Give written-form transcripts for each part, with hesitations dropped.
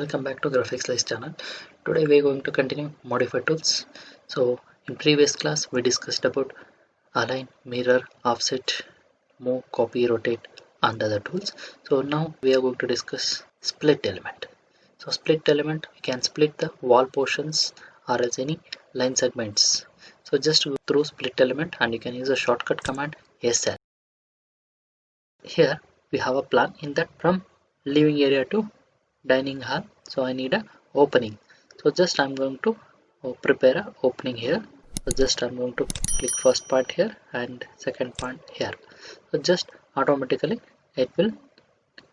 welcome back to Graphicslice channel. Today we are going to continue modify tools. So in previous class we discussed about align, mirror, offset, move, copy, rotate and other tools. So now we are going to discuss split element. So split element, we can split the wall portions or else any line segments. So just go through split element and you can use a shortcut command SL. Here we have a plan in that from living area to dining hall, so I need a opening. So just I'm going to prepare a opening here. So just I'm going to click first part here and second part here. So just automatically it will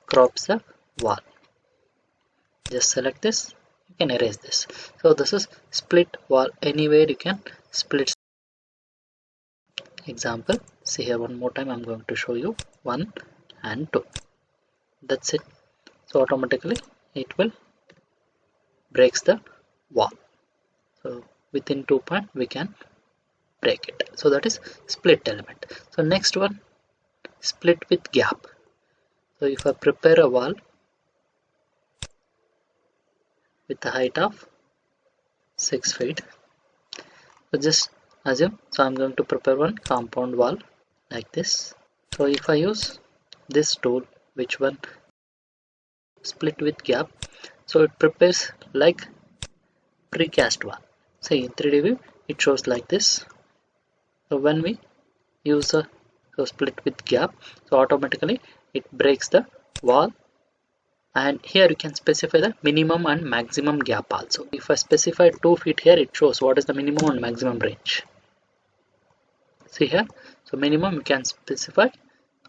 crop the wall. Just select this, you can erase this. So this is split wall. Anywhere you can split. Example, see here one more time I'm going to show you 1 and 2. That's it. So automatically it will breaks the wall. So within 2 point we can break it. So that is split element. So next one, split with gap. So if I prepare a wall with the height of 6 feet, so just assume, so I'm going to prepare one compound wall like this. So if I use this tool, which one, split with gap, so it prepares like precast wall. Say in 3D view it shows like this. So when we use a split with gap, so automatically it breaks the wall, and here you can specify the minimum and maximum gap also. If I specify 2 feet here, it shows what is the minimum and maximum range. See here, so minimum you can specify,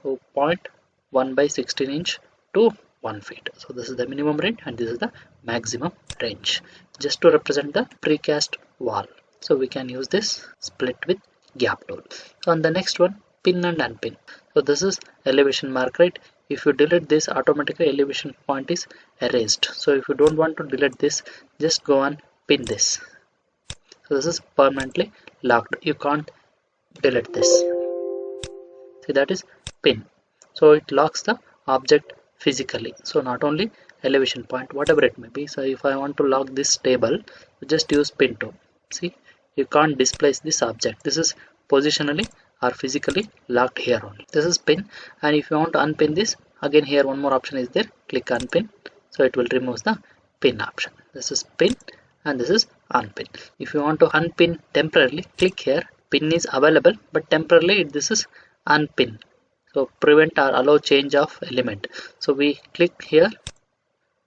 so 0.1 by 16 inch to 1 feet. So this is the minimum range and this is the maximum range, just to represent the precast wall. So we can use this split with gap tool. So on the next one, pin and unpin. So this is elevation mark, right? If you delete this, automatically elevation point is erased. So if you don't want to delete this, just go and pin this. So this is permanently locked, you can't delete this. See, that is pin. So it locks the object physically, so not only elevation point, whatever it may be. So if I want to lock this table, just use pin tool. See, you can't displace this object. This is positionally or physically locked here only. This is pin, and if you want to unpin this, again here one more option is there, click unpin, so it will remove the pin option. This is pin and this is unpin. If you want to unpin temporarily, click here, pin is available but temporarily this is unpin. So prevent or allow change of element. So we click here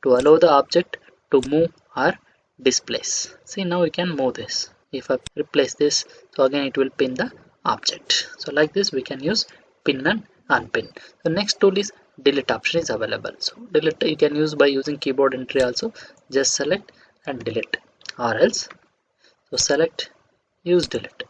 to allow the object to move or displace. See, now we can move this. If I replace this, so again it will pin the object. So like this we can use pin and unpin. The next tool is delete option is available. So delete you can use by using keyboard entry also. Just select and delete, or else so select, use delete.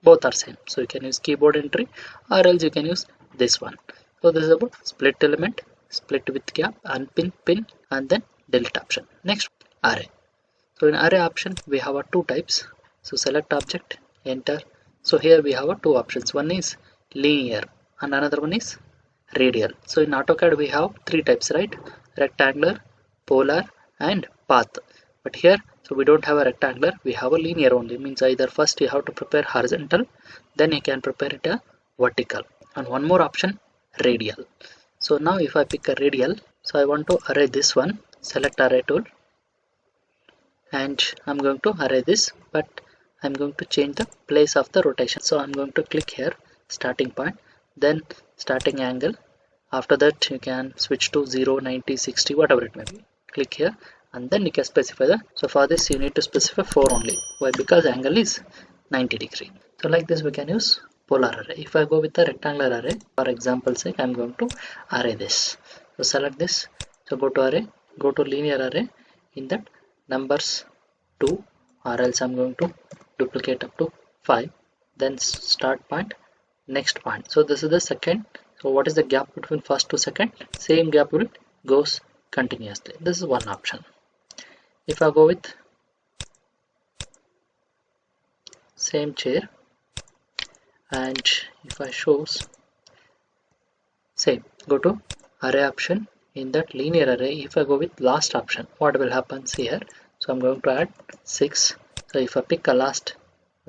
Both are same. So you can use keyboard entry or else you can use this one. So this is about split element, split with gap, unpin, pin, and then delete option. Next, array. So in array option we have 2 types. So select object, enter. So here we have 2 options. One is linear and another one is radial. So in AutoCAD we have 3 types, right? Rectangular, polar and path. But here, so we don't have a rectangular, we have a linear only. Means either first you have to prepare horizontal, then you can prepare it a vertical, and one more option, radial. So now if I pick a radial, so I want to array this one, select array tool, and I'm going to array this, but I'm going to change the place of the rotation. So I'm going to click here, starting point, then starting angle. After that you can switch to 0, 90, 60, whatever it may be. Click here and then you can specify the, so for this you need to specify 4 only. Why? Because angle is 90 degree. So like this we can use polar array. If I go with the rectangular array, for example sake, I'm going to array this. So select this, so go to array, go to linear array, in that numbers 2, or else I'm going to duplicate up to 5, then start point, next point. So this is the second. So what is the gap between first to second? Same gap will goes continuously. This is one option. If I go with same chair, and if I shows same, go to array option, in that linear array, if I go with last option, what will happen here? So I'm going to add 6. So if I pick a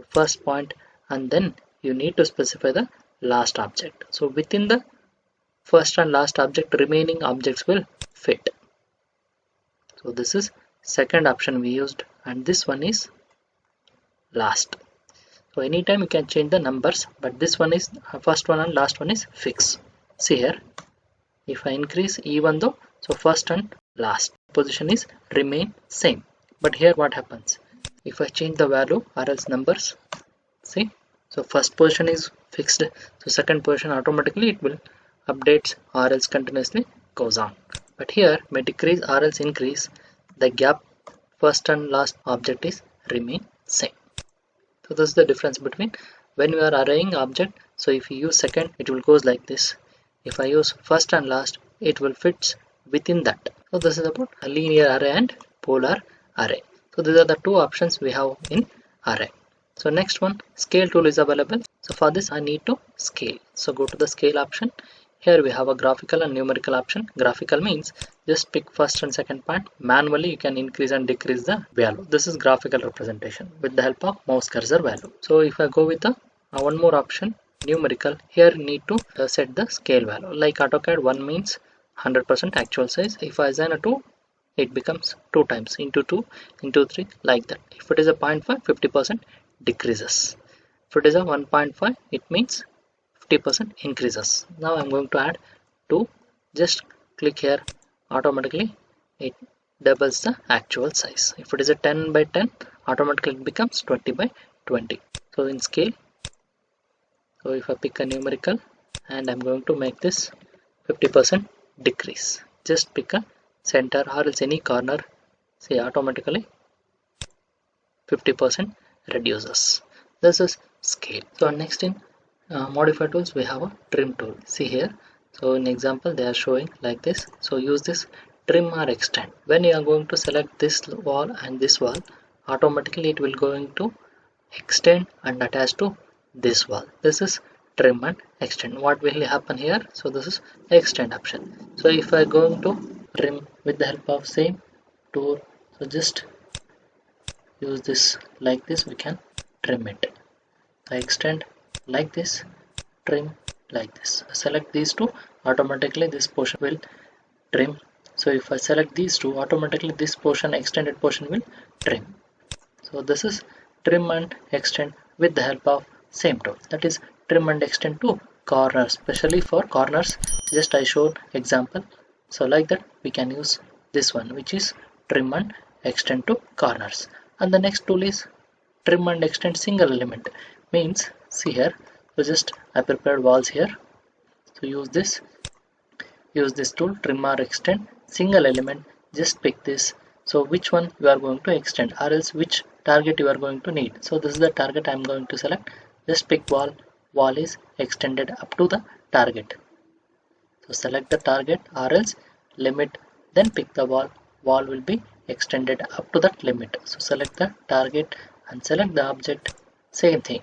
first point, and then you need to specify the last object. So within the first and last object, remaining objects will fit. So this is second option we used, and this one is last. So anytime you can change the numbers, but this one is first one and last one is fixed. See here, if I increase, even though, so first and last position is remain same, but here what happens if I change the value or else numbers? See, so first position is fixed, so second position automatically it will updates or else continuously goes on. But here may decrease or else increase, the gap first and last object is remain same. So this is the difference between when we are arraying object. So if you use second, it will goes like this. If I use first and last, it will fit within that. So this is about a linear array and polar array. So these are the two options we have in array. So next one, scale tool is available. So for this I need to scale. So go to the scale option. Here we have a graphical and numerical option. Graphical means just pick first and second point. Manually you can increase and decrease the value. This is graphical representation with the help of mouse cursor value. So if I go with the one more option, numerical, here need to set the scale value. Like AutoCAD 1 means 100% actual size. If I assign a 2, it becomes 2 times into 2 into 3, like that. If it is a 0.5, 50% decreases. If it is a 1.5, it means 50% increases. Now I'm going to add 2. Just click here, automatically it doubles the actual size. If it is a 10 by 10, automatically it becomes 20 by 20. So in scale, so if I pick a numerical and I'm going to make this 50% decrease, just pick a center or else any corner, see automatically 50% reduces. This is scale. So next in modify tools, we have a trim tool. See here, so in example they are showing like this. So use this trim or extend. When you are going to select this wall and this wall, automatically it will going to extend and attach to this wall. This is trim and extend. What will happen here? So this is extend option. So if I going to trim with the help of same tool, so just use this like this, we can trim it. I extend like this, trim like this. Select these two, automatically this portion will trim. So if I select these two, automatically this portion, extended portion, will trim. So this is trim and extend with the help of same tool, that is trim and extend to corners. Especially for corners, just I showed example. So like that we can use this one, which is trim and extend to corners. And the next tool is trim and extend single element. Means, see here, so just I prepared walls here. So use this tool, trim or extend single element. Just pick this. So which one you are going to extend, or else which target you are going to need. So this is the target I am going to select. Just pick wall. Wall is extended up to the target. So select the target or else limit, then pick the wall. Wall will be extended up to that limit. So select the target and select the object. Same thing,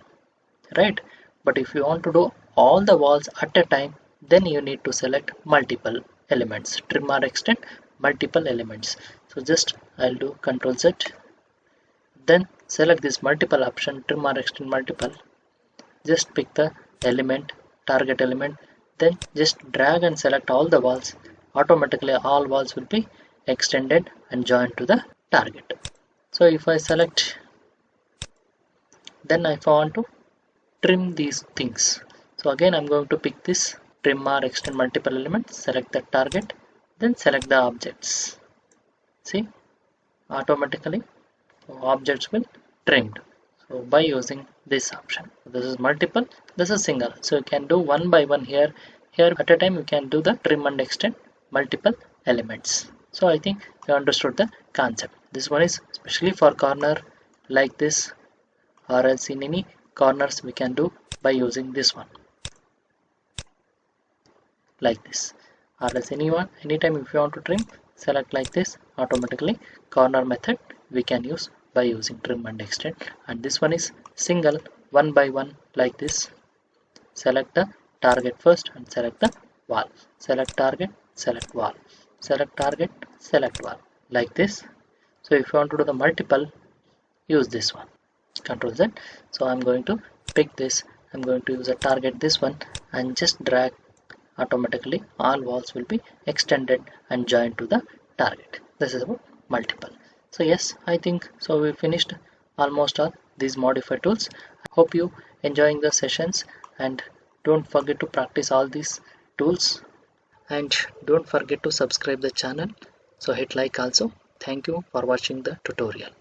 right? But if you want to do all the walls at a time, then you need to select multiple elements, trim or extend multiple elements. So just I'll do Ctrl Z, then select this multiple option, trim or extend multiple. Just pick the element, target element, then just drag and select all the walls. Automatically all walls will be extended and joined to the target. So if I select, then if I want to trim these things, so again I'm going to pick this trim or extend multiple elements, select the target, then select the objects. See, automatically objects will trimmed. So by using this option, this is multiple, this is single. So you can do one by one here. Here at a time you can do the trim and extend multiple elements. So I think you understood the concept. This one is especially for corner like this, or else in any corners we can do by using this one like this, or else anytime if you want to trim, select like this, automatically corner method we can use by using trim and extend. And this one is single, one by one like this. Select the target first and select the wall. Select target, select wall. select target, select wall, like this. So if you want to do the multiple, use this one, Control Z. So I'm going to pick this, I'm going to use a target this one and just drag. Automatically all walls will be extended and joined to the target. This is about multiple. So yes, I think so we finished almost all these modify tools. Hope you enjoying the sessions, and don't forget to practice all these tools, and don't forget to subscribe the channel. So hit like also. Thank you for watching the tutorial.